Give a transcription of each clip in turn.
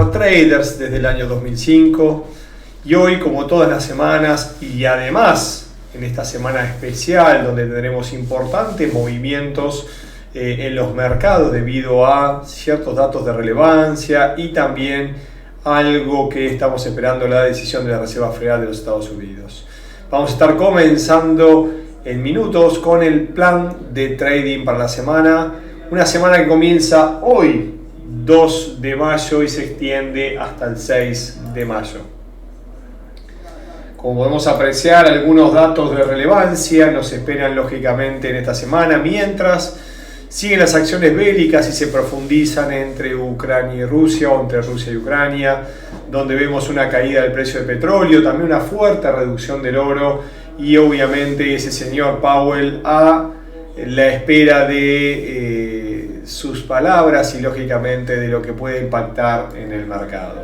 Traders desde el año 2005 y hoy, como todas las semanas, y además en esta semana especial donde tendremos importantes movimientos en los mercados debido a ciertos datos de relevancia y también algo que estamos esperando, la decisión de la Reserva Federal de los Estados Unidos. Vamos a estar comenzando en minutos con el plan de trading para la semana, una semana que comienza hoy 2 de mayo y se extiende hasta el 6 de mayo. Como podemos apreciar, algunos datos de relevancia nos esperan lógicamente en esta semana, mientras siguen las acciones bélicas y se profundizan entre Ucrania y Rusia o entre Rusia y Ucrania, donde vemos una caída del precio del petróleo, también una fuerte reducción del oro y obviamente ese señor Powell a la espera de sus palabras y lógicamente de lo que puede impactar en el mercado.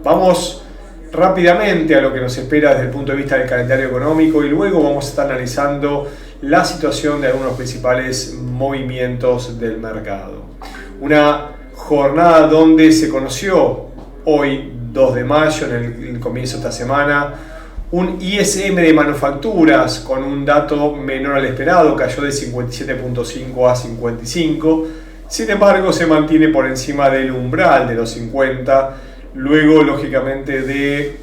Vamos rápidamente a lo que nos espera desde el punto de vista del calendario económico y luego vamos a estar analizando la situación de algunos principales movimientos del mercado. Una jornada donde se conoció hoy 2 de mayo, en el comienzo de esta semana, un ISM de manufacturas con un dato menor al esperado, cayó de 57.5 a 55. Sin embargo, se mantiene por encima del umbral de los 50, luego lógicamente de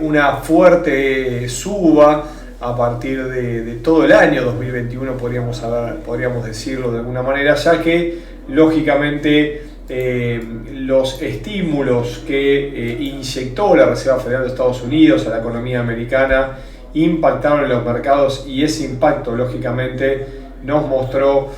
una fuerte suba a partir de todo el año 2021, podríamos decirlo de alguna manera, ya que lógicamente los estímulos que inyectó la Reserva Federal de Estados Unidos a la economía americana impactaron en los mercados y ese impacto lógicamente nos mostró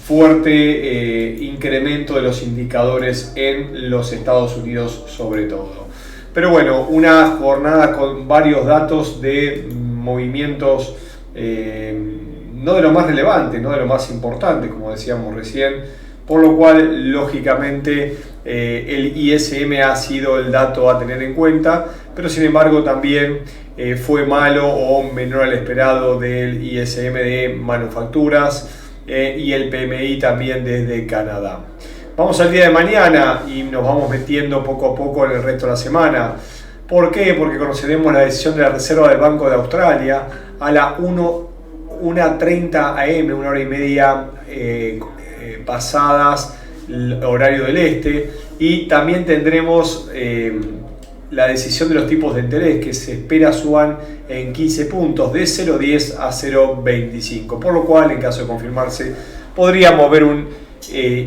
fuerte incremento de los indicadores en los Estados Unidos sobre todo. Pero bueno, una jornada con varios datos de movimientos no de lo más relevante, no de lo más importante, como decíamos recién, por lo cual lógicamente el ISM ha sido el dato a tener en cuenta, pero sin embargo también fue malo o menor al esperado del ISM de manufacturas y el PMI también desde Canadá. Vamos al día de mañana y nos vamos metiendo poco a poco en el resto de la semana. ¿Por qué? Porque conoceremos la decisión de la Reserva del Banco de Australia a la 1:30 am, una hora y media pasadas el horario del este, y también tendremos la decisión de los tipos de interés que se espera suban en 15 puntos de 0,10 a 0,25, por lo cual en caso de confirmarse podríamos ver un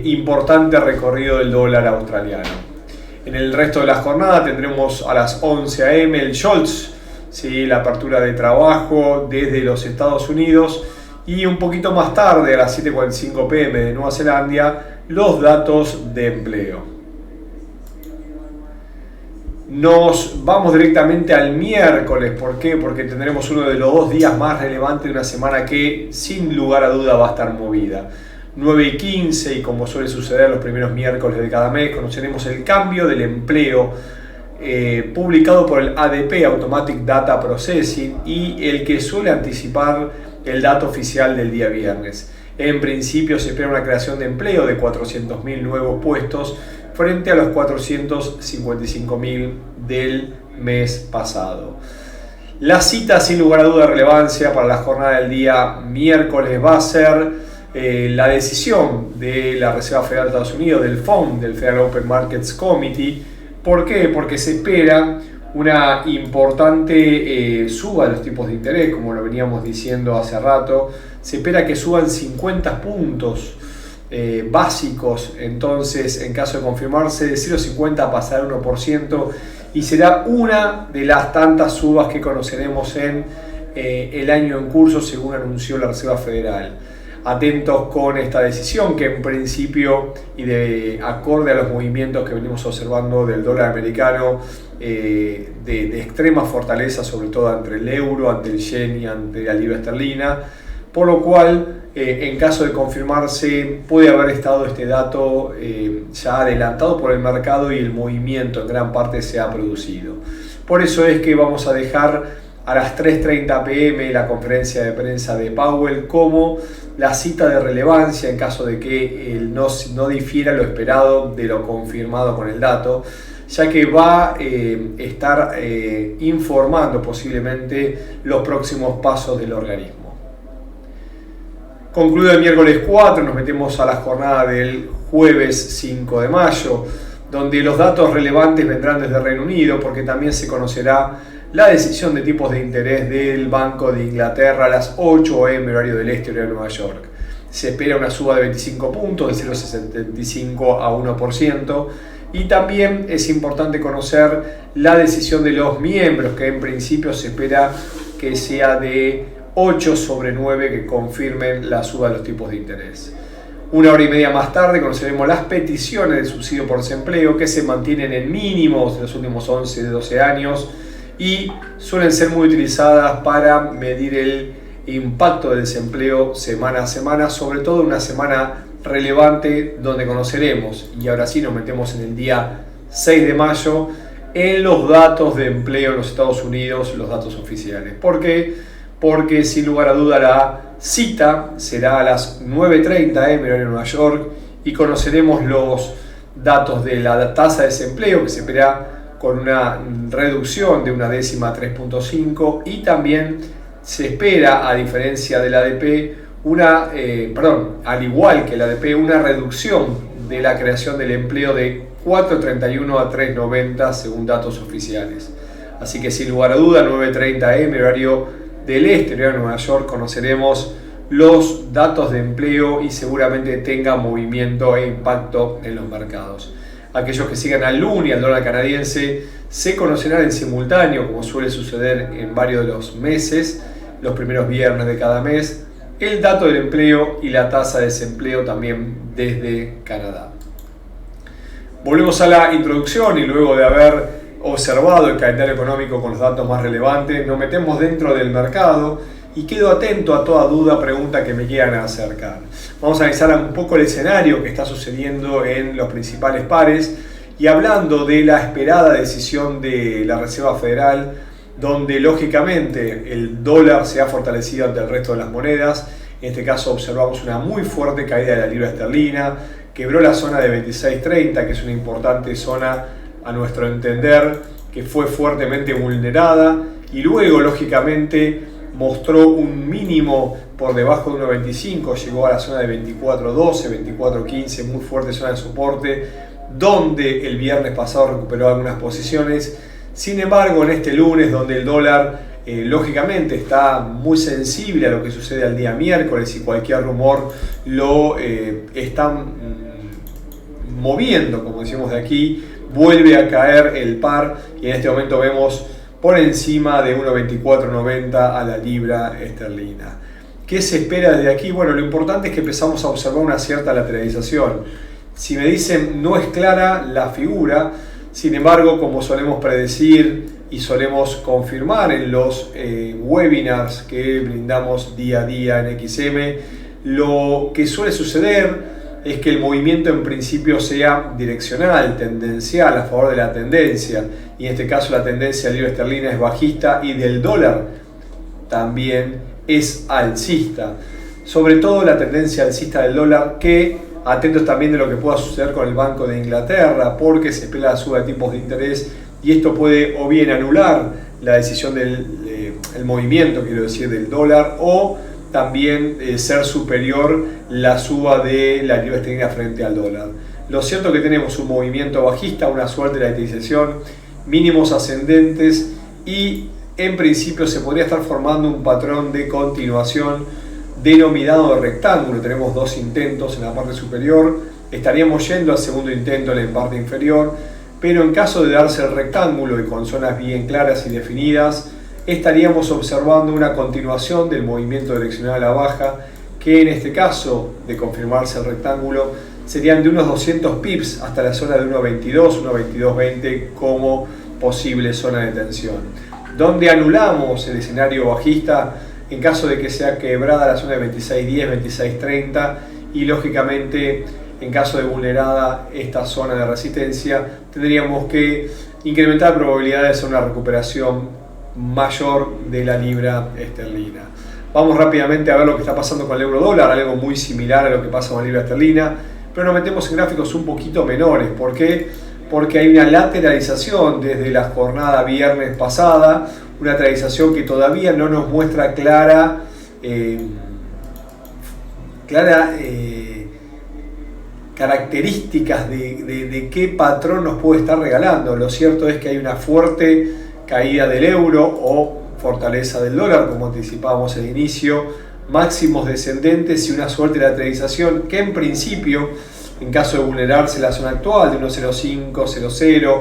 importante recorrido del dólar australiano. En el resto de la jornada tendremos a las 11 am el Scholz, ¿sí? La apertura de trabajo desde los Estados Unidos, y un poquito más tarde a las 7:45 pm de Nueva Zelanda los datos de empleo. Nos vamos directamente al miércoles. ¿Por qué? Porque tendremos uno de los 2 días más relevantes de una semana que sin lugar a duda va a estar movida. 9:15, y como suele suceder los primeros miércoles de cada mes, conoceremos el cambio del empleo publicado por el ADP, Automatic Data Processing, y el que suele anticipar el dato oficial del día viernes. En principio se espera una creación de empleo de 400.000 nuevos puestos frente a los 455.000 del mes pasado. La cita sin lugar a duda de relevancia para la jornada del día miércoles va a ser la decisión de la Reserva Federal de Estados Unidos, del FOMC, del Federal Open Markets Committee. ¿Por qué? Porque se espera una importante suba de los tipos de interés, como lo veníamos diciendo hace rato. Se espera que suban 50 puntos básicos, entonces en caso de confirmarse de 0,50 pasará al 1%, y será una de las tantas subas que conoceremos en el año en curso, según anunció la Reserva Federal. Atentos con esta decisión, que en principio y de acorde a los movimientos que venimos observando del dólar americano, de extrema fortaleza, sobre todo ante el euro, ante el yen y ante la libra esterlina, por lo cual en caso de confirmarse puede haber estado este dato ya adelantado por el mercado y el movimiento en gran parte se ha producido. Por eso es que vamos a dejar a las 3:30 p.m. la conferencia de prensa de Powell como la cita de relevancia en caso de que no difiera lo esperado de lo confirmado con el dato, ya que va a estar informando posiblemente los próximos pasos del organismo. Concluido el miércoles 4, nos metemos a la jornada del jueves 5 de mayo, donde los datos relevantes vendrán desde Reino Unido, porque también se conocerá la decisión de tipos de interés del Banco de Inglaterra a las 8 am horario del este, horario de Nueva York. Se espera una suba de 25 puntos, de 0,75 a 1%, y también es importante conocer la decisión de los miembros, que en principio se espera que sea de 8 sobre 9 que confirmen la suba de los tipos de interés. Una hora y media más tarde conoceremos las peticiones de subsidio por desempleo, que se mantienen en mínimos de los últimos 11 de 12 años y suelen ser muy utilizadas para medir el impacto del desempleo semana a semana, sobre todo una semana relevante donde conoceremos, y ahora sí nos metemos en el día 6 de mayo, en los datos de empleo en los Estados Unidos, los datos oficiales. ¿Por qué? Porque sin lugar a duda la cita será a las 9:30 am en Nueva York y conoceremos los datos de la tasa de desempleo, que se espera con una reducción de 1/10 a 3.5, y también se espera, a diferencia del ADP, al igual que el ADP, una reducción de la creación del empleo de 4.31 a 3.90 según datos oficiales. Así que sin lugar a duda, 9:30 am horario del este, horario de Nueva York, conoceremos los datos de empleo y seguramente tenga movimiento e impacto en los mercados. Aquellos que sigan al LUN y al dólar canadiense se conocerán en simultáneo, como suele suceder en varios de los meses, los primeros viernes de cada mes, el dato del empleo y la tasa de desempleo también desde Canadá. Volvemos a la introducción y luego de haber observado el calendario económico con los datos más relevantes, nos metemos dentro del mercado y quedo atento a toda duda, pregunta que me quieran acercar. Vamos a analizar un poco el escenario que está sucediendo en los principales pares y hablando de la esperada decisión de la Reserva Federal, donde lógicamente el dólar se ha fortalecido ante el resto de las monedas. En este caso observamos una muy fuerte caída de la libra esterlina, quebró la zona de 26.30, que es una importante zona a nuestro entender, que fue fuertemente vulnerada, y luego lógicamente mostró un mínimo por debajo de 1.25, llegó a la zona de 24.12, 24.15, muy fuerte zona de soporte, donde el viernes pasado recuperó algunas posiciones. Sin embargo, en este lunes, donde el dólar lógicamente está muy sensible a lo que sucede al día miércoles y cualquier rumor lo están moviendo, como decimos de aquí, vuelve a caer el par y en este momento vemos por encima de 1.2490 a la libra esterlina. ¿Qué se espera desde aquí? Bueno, lo importante es que empezamos a observar una cierta lateralización. Si me dicen no es clara la figura, sin embargo, como solemos predecir y solemos confirmar en los webinars que brindamos día a día en XM, lo que suele suceder es que el movimiento en principio sea direccional, tendencial, a favor de la tendencia, y en este caso la tendencia de la libra esterlina es bajista y del dólar también es alcista. Sobre todo la tendencia alcista del dólar, que atentos también de lo que pueda suceder con el Banco de Inglaterra, porque se espera la suba de tipos de interés y esto puede o bien anular la decisión el movimiento, quiero decir, del dólar, o también ser superior la suba de la libra esterlina frente al dólar. Lo cierto es que tenemos un movimiento bajista, una suerte de lateralización, mínimos ascendentes y en principio se podría estar formando un patrón de continuación denominado de rectángulo. Tenemos dos intentos en la parte superior, estaríamos yendo al segundo intento en la parte inferior, pero en caso de darse el rectángulo y con zonas bien claras y definidas, estaríamos observando una continuación del movimiento direccional a la baja, que en este caso, de confirmarse el rectángulo, serían de unos 200 pips hasta la zona de 1.22, 1.2220 como posible zona de tensión. Donde anulamos el escenario bajista en caso de que sea quebrada la zona de 26.10, 26.30 y lógicamente en caso de vulnerada esta zona de resistencia tendríamos que incrementar probabilidades de una recuperación mayor de la libra esterlina. Vamos rápidamente a ver lo que está pasando con el euro dólar, algo muy similar a lo que pasa con la libra esterlina, pero nos metemos en gráficos un poquito menores. ¿Por qué? Porque hay una lateralización desde la jornada viernes pasada, una lateralización que todavía no nos muestra características de qué patrón nos puede estar regalando. Lo cierto es que hay una fuerte caída del euro o fortaleza del dólar, como anticipábamos al inicio, máximos descendentes y una suerte de lateralización que en principio, en caso de vulnerarse la zona actual de 1.0500,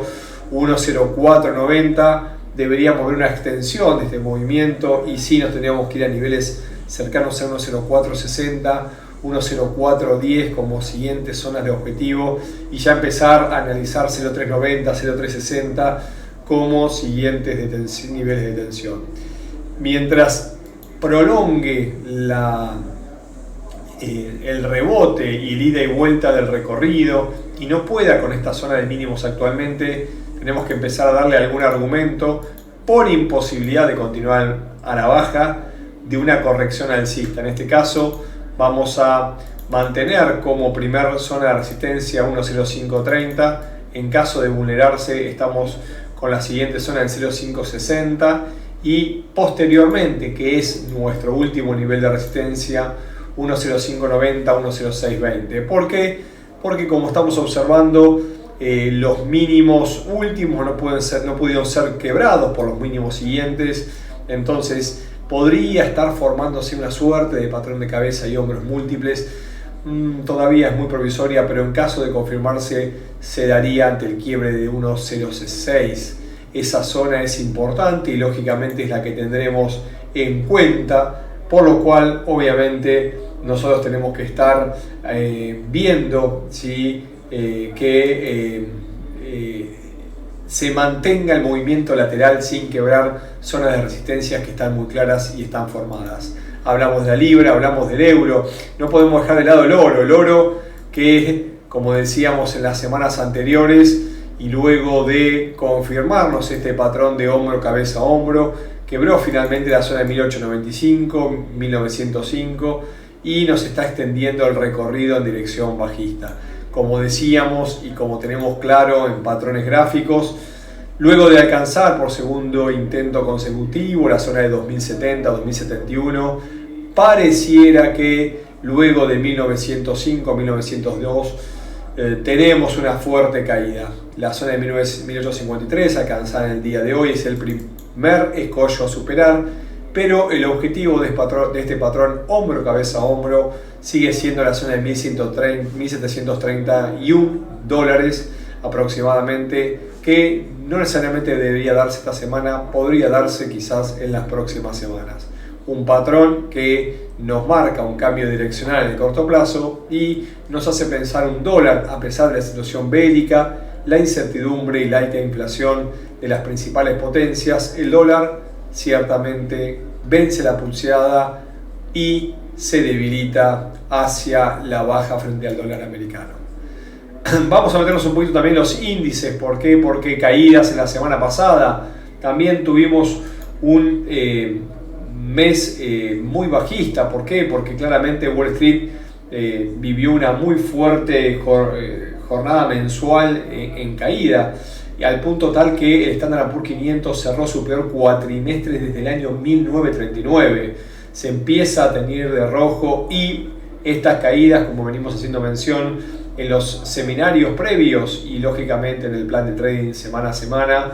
1.0490, deberíamos ver una extensión de este movimiento y sí nos tendríamos que ir a niveles cercanos a 1.0460, 1.0410 como siguientes zonas de objetivo y ya empezar a analizar 0.390, 0.360 como siguientes niveles de tensión. Mientras prolongue el rebote y el ida y vuelta del recorrido y no pueda con esta zona de mínimos actualmente, tenemos que empezar a darle algún argumento por imposibilidad de continuar a la baja de una corrección alcista. En este caso vamos a mantener como primer zona de resistencia 1.0530. En caso de vulnerarse estamos con la siguiente zona del 0.560 y posteriormente, que es nuestro último nivel de resistencia, 1.0590, 1.0620. ¿Por qué? Porque como estamos observando, los mínimos últimos no pudieron ser quebrados por los mínimos siguientes, entonces podría estar formándose una suerte de patrón de cabeza y hombros múltiples. Todavía es muy provisoria, pero en caso de confirmarse se daría ante el quiebre de 1.06. Esa zona es importante y lógicamente es la que tendremos en cuenta, por lo cual obviamente nosotros tenemos que estar viendo si se mantenga el movimiento lateral sin quebrar zonas de resistencia que están muy claras y están formadas. Hablamos de la libra, hablamos del euro, no podemos dejar de lado el oro que, como decíamos en las semanas anteriores y luego de confirmarnos este patrón de hombro, cabeza, hombro, quebró finalmente la zona de 1895, 1905 y nos está extendiendo el recorrido en dirección bajista. Como decíamos y como tenemos claro en patrones gráficos, luego de alcanzar por segundo intento consecutivo la zona de 2070, 2071, pareciera que luego de 1905, 1902 tenemos una fuerte caída. La zona de 1853 alcanzada en el día de hoy es el primer escollo a superar, pero el objetivo de este patrón hombro, cabeza, hombro sigue siendo la zona de 1.731 dólares aproximadamente, que no necesariamente debería darse esta semana, podría darse quizás en las próximas semanas. Un patrón que nos marca un cambio direccional en el corto plazo y nos hace pensar un dólar, a pesar de la situación bélica, la incertidumbre y la alta inflación de las principales potencias, el dólar ciertamente vence la pulseada y se debilita hacia la baja frente al dólar americano. Vamos a meternos un poquito también en los índices. ¿Por qué? Porque caídas en la semana pasada. También tuvimos un mes muy bajista. ¿Por qué? Porque claramente Wall Street vivió una muy fuerte jornada mensual en caída, y al punto tal que el Standard & Poor's 500 cerró su peor cuatrimestre desde el año 1939. Se empieza a teñir de rojo y estas caídas, como venimos haciendo mención en los seminarios previos y lógicamente en el plan de trading semana a semana,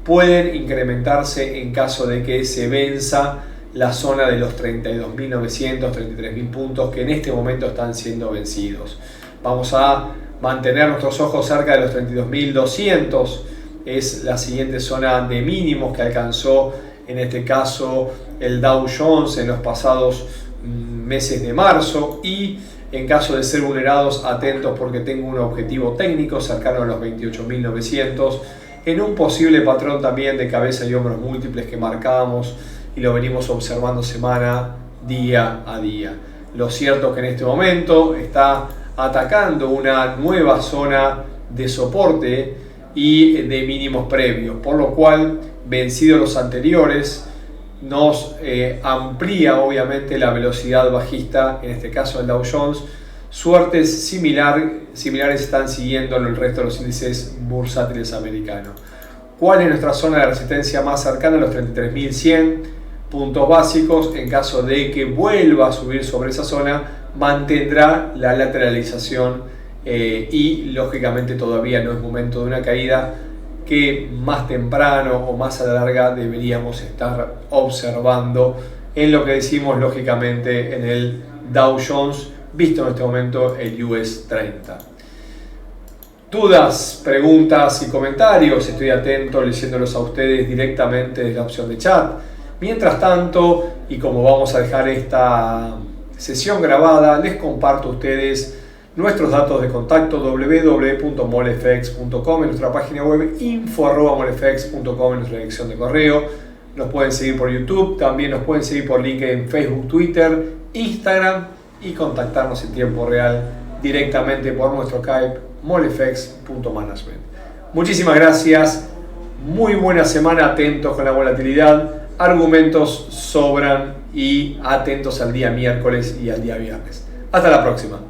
pueden incrementarse en caso de que se venza la zona de los 32.900, 33.000 puntos que en este momento están siendo vencidos. Vamos a mantener nuestros ojos cerca de los 32.200, es la siguiente zona de mínimos que alcanzó en este caso el Dow Jones en los pasados meses de marzo, y en caso de ser vulnerados, atentos porque tengo un objetivo técnico cercano a los 28.900 en un posible patrón también de cabeza y hombros múltiples que marcamos y lo venimos observando semana, día a día. Lo cierto es que en este momento está atacando una nueva zona de soporte y de mínimos previos, por lo cual vencidos los anteriores, nos amplía obviamente la velocidad bajista, en este caso el Dow Jones. Suertes similares están siguiendo en el resto de los índices bursátiles americanos. ¿Cuál es nuestra zona de resistencia más cercana? Los 33.100 puntos básicos. En caso de que vuelva a subir sobre esa zona, mantendrá la lateralización y lógicamente todavía no es momento de una caída, que más temprano o más a la larga deberíamos estar observando en lo que decimos lógicamente en el Dow Jones, visto en este momento el US 30. Dudas, preguntas y comentarios, estoy atento leyéndolos a ustedes directamente desde la opción de chat. Mientras tanto, y como vamos a dejar esta sesión grabada, les comparto a ustedes nuestros datos de contacto: www.molfx.com en nuestra página web, info@molfx.com en nuestra dirección de correo. Nos pueden seguir por YouTube, también nos pueden seguir por LinkedIn, Facebook, Twitter, Instagram y contactarnos en tiempo real directamente por nuestro Skype molfx.management. Muchísimas gracias, muy buena semana, atentos con la volatilidad, argumentos sobran y atentos al día miércoles y al día viernes. Hasta la próxima.